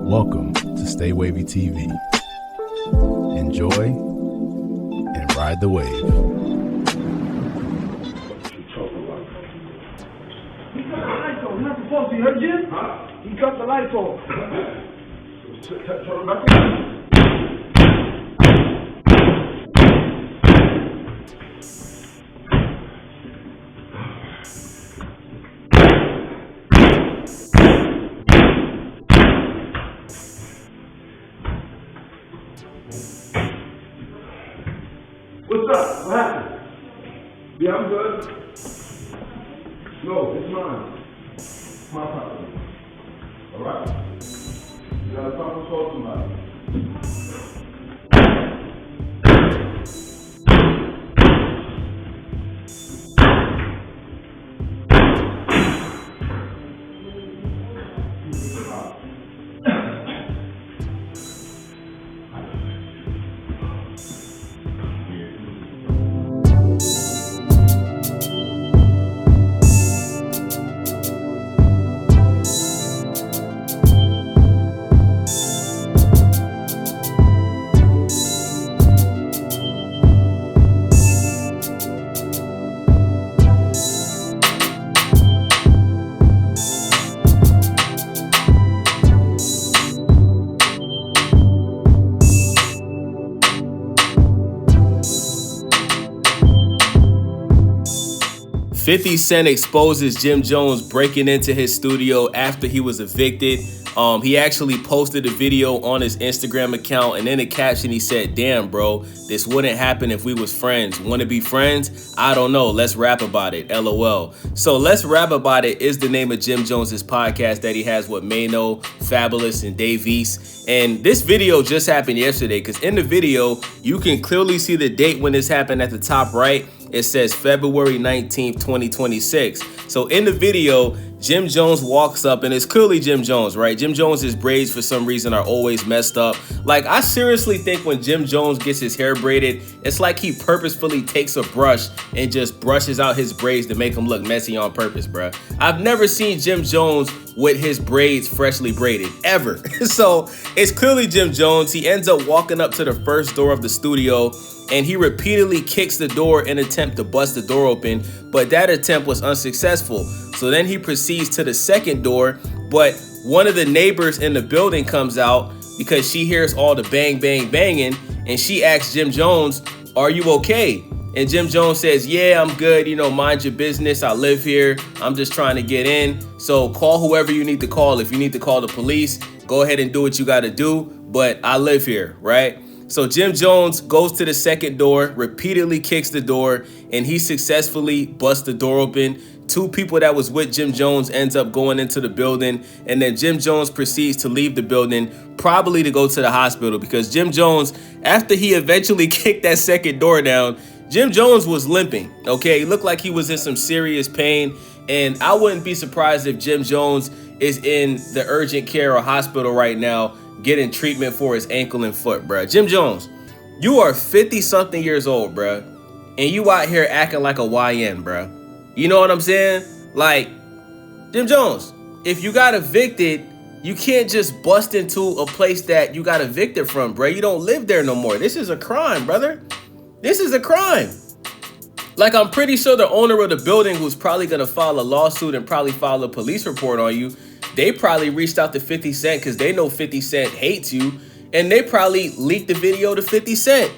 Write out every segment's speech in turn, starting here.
Welcome to Stay Wavy TV. Enjoy and ride the wave. He cut the lights off. Not supposed to. You heard Jim? Huh? He cut the lights off. What's up? What happened? Yeah, I'm good. No, it's mine. It's my property. All right? You gotta talk to somebody. $50 Cent exposes Jim Jones breaking into his studio after he was evicted. He actually posted a video on his Instagram account, and in the caption he said, "Damn, bro, this wouldn't happen if we was friends. Want to be friends? I don't know. Let's rap about it. LOL." So Let's Rap About It is the name of Jim Jones's podcast that he has with Mano, Fabulous, and Dave East. And this video just happened yesterday, because in the video, you can clearly see the date when this happened at the top right. It says February 19th, 2026. So in the video, Jim Jones walks up, and it's clearly Jim Jones, right? Jim Jones's braids for some reason are always messed up. Like, I seriously think when Jim Jones gets his hair braided, it's like he purposefully takes a brush and just brushes out his braids to make them look messy on purpose, bruh. I've never seen Jim Jones with his braids freshly braided, ever. So it's clearly Jim Jones. He ends up walking up to the first door of the studio, and he repeatedly kicks the door in an attempt to bust the door open, but that attempt was unsuccessful. So then he proceeds to the second door, but one of the neighbors in the building comes out because she hears all the bang, bang, banging, and she asks Jim Jones, "Are you okay?" And Jim Jones says, "Yeah, I'm good. Mind your business. I live here. I'm just trying to get in. So call whoever you need to call. If you need to call the police, go ahead and do what you got to do. But I live here," right? So Jim Jones goes to the second door, repeatedly kicks the door, and he successfully busts the door open. Two people that was with Jim Jones ends up going into the building, and then Jim Jones proceeds to leave the building, probably to go to the hospital, because Jim Jones, after he eventually kicked that second door down, Jim Jones was limping, okay? He looked like he was in some serious pain, and I wouldn't be surprised if Jim Jones is in the urgent care or hospital right now getting treatment for his ankle and foot, bruh. Jim Jones, you are 50-something years old, bruh, and you out here acting like a YN, bruh. You know what I'm saying? Like, Jim Jones, if you got evicted, you can't just bust into a place that you got evicted from, bruh. You don't live there no more. This is a crime, brother. This is a crime. Like, I'm pretty sure the owner of the building, who's probably gonna file a lawsuit and probably file a police report on you, they probably reached out to 50 Cent because they know 50 Cent hates you, and they probably leaked the video to 50 Cent.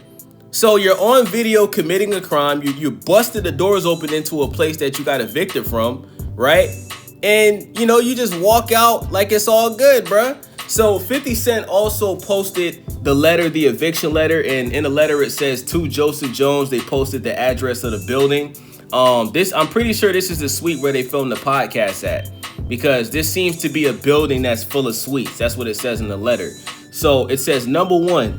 So you're on video committing a crime. You busted the doors open into a place that you got evicted from, right? And, you just walk out like it's all good, bruh. So 50 Cent also posted the letter, the eviction letter, and in the letter it says, "To Joseph Jones." They posted the address of the building. I'm pretty sure this is the suite where they filmed the podcast at, because this seems to be a building that's full of suites. That's what it says in the letter. So it says, number 1,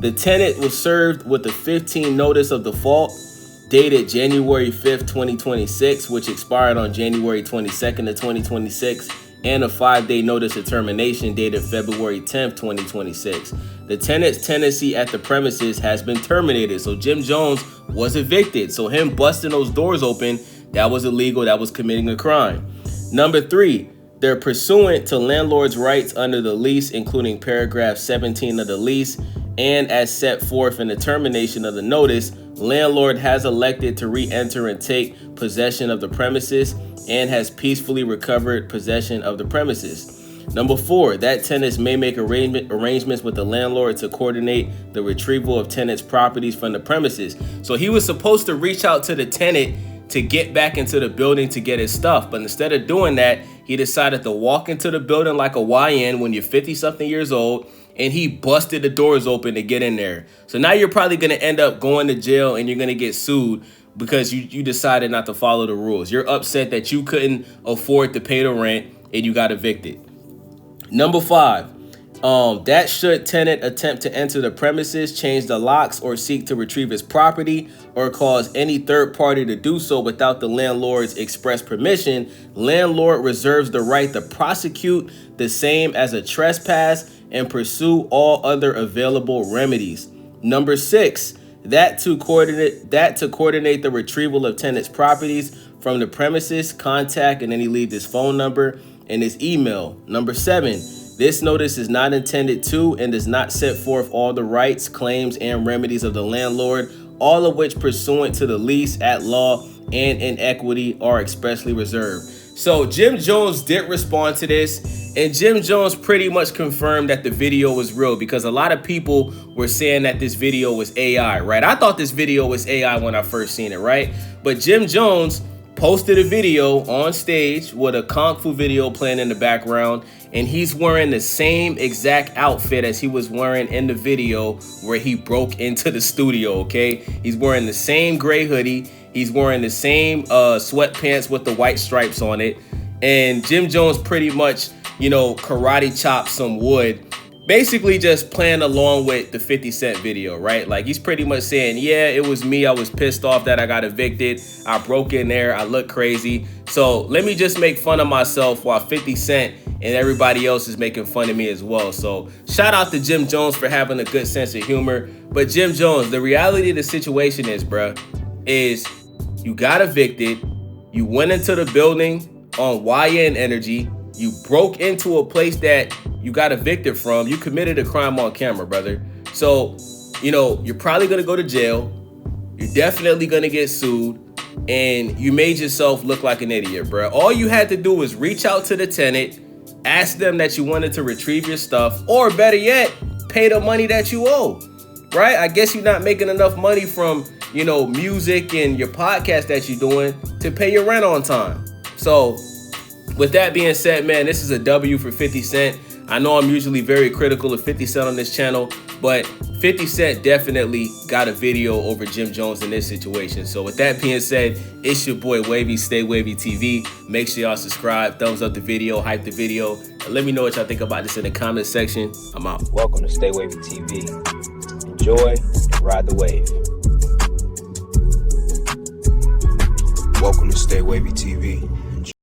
the tenant was served with a 15 notice of default dated January 5th, 2026, which expired on January 22nd of 2026, and a 5-day notice of termination dated February 10th, 2026. The tenant's tenancy at the premises has been terminated. So Jim Jones was evicted. So him busting those doors open, that was illegal. That was committing a crime. Number 3, they're pursuant to landlord's rights under the lease, including paragraph 17 of the lease, and as set forth in the termination of the notice, landlord has elected to re-enter and take possession of the premises and has peacefully recovered possession of the premises. Number 4, that tenants may make arrangements with the landlord to coordinate the retrieval of tenants' properties from the premises. So he was supposed to reach out to the tenant to get back into the building to get his stuff. But instead of doing that, he decided to walk into the building like a YN when you're 50-something years old, and he busted the doors open to get in there. So now you're probably going to end up going to jail and you're going to get sued because you decided not to follow the rules. You're upset that you couldn't afford to pay the rent and you got evicted. Number 5, that should tenant attempt to enter the premises, change the locks, or seek to retrieve his property, or cause any third party to do so without the landlord's express permission, landlord reserves the right to prosecute the same as a trespass and pursue all other available remedies. Number 6, that to coordinate the retrieval of tenants' properties from the premises, contact, and then he leaves his phone number and his email. Number 7, this notice is not intended to and does not set forth all the rights, claims, and remedies of the landlord, all of which pursuant to the lease at law and in equity are expressly reserved. So Jim Jones did respond to this, and Jim Jones pretty much confirmed that the video was real, because a lot of people were saying that this video was AI, right? I thought this video was AI when I first seen it, right? But Jim Jones posted a video on stage with a Kung Fu video playing in the background, and he's wearing the same exact outfit as he was wearing in the video where he broke into the studio, okay? He's wearing the same gray hoodie. He's wearing the same sweatpants with the white stripes on it. And Jim Jones pretty much, karate chopped some wood, basically just playing along with the 50 Cent video, right? Like, he's pretty much saying, yeah, it was me. I was pissed off that I got evicted. I broke in there. I look crazy. So let me just make fun of myself while 50 Cent and everybody else is making fun of me as well. So shout out to Jim Jones for having a good sense of humor. But Jim Jones, the reality of the situation is, is you got evicted. You went into the building on YN energy. You broke into a place that you got evicted from. You committed a crime on camera, brother. So, you're probably going to go to jail. You're definitely going to get sued. And you made yourself look like an idiot, bro. All you had to do was reach out to the tenant, ask them that you wanted to retrieve your stuff, or better yet, pay the money that you owe, right? I guess you're not making enough money from, music and your podcast that you're doing to pay your rent on time. So with that being said, man, this is a W for 50 Cent. I know I'm usually very critical of 50 Cent on this channel, but 50 Cent definitely got a video over Jim Jones in this situation. So with that being said, it's your boy Wavy, Stay Wavy TV. Make sure y'all subscribe, thumbs up the video, hype the video, and let me know what y'all think about this in the comment section. I'm out. Welcome to Stay Wavy TV. Enjoy and ride the wave. Welcome to Stay Wavy TV.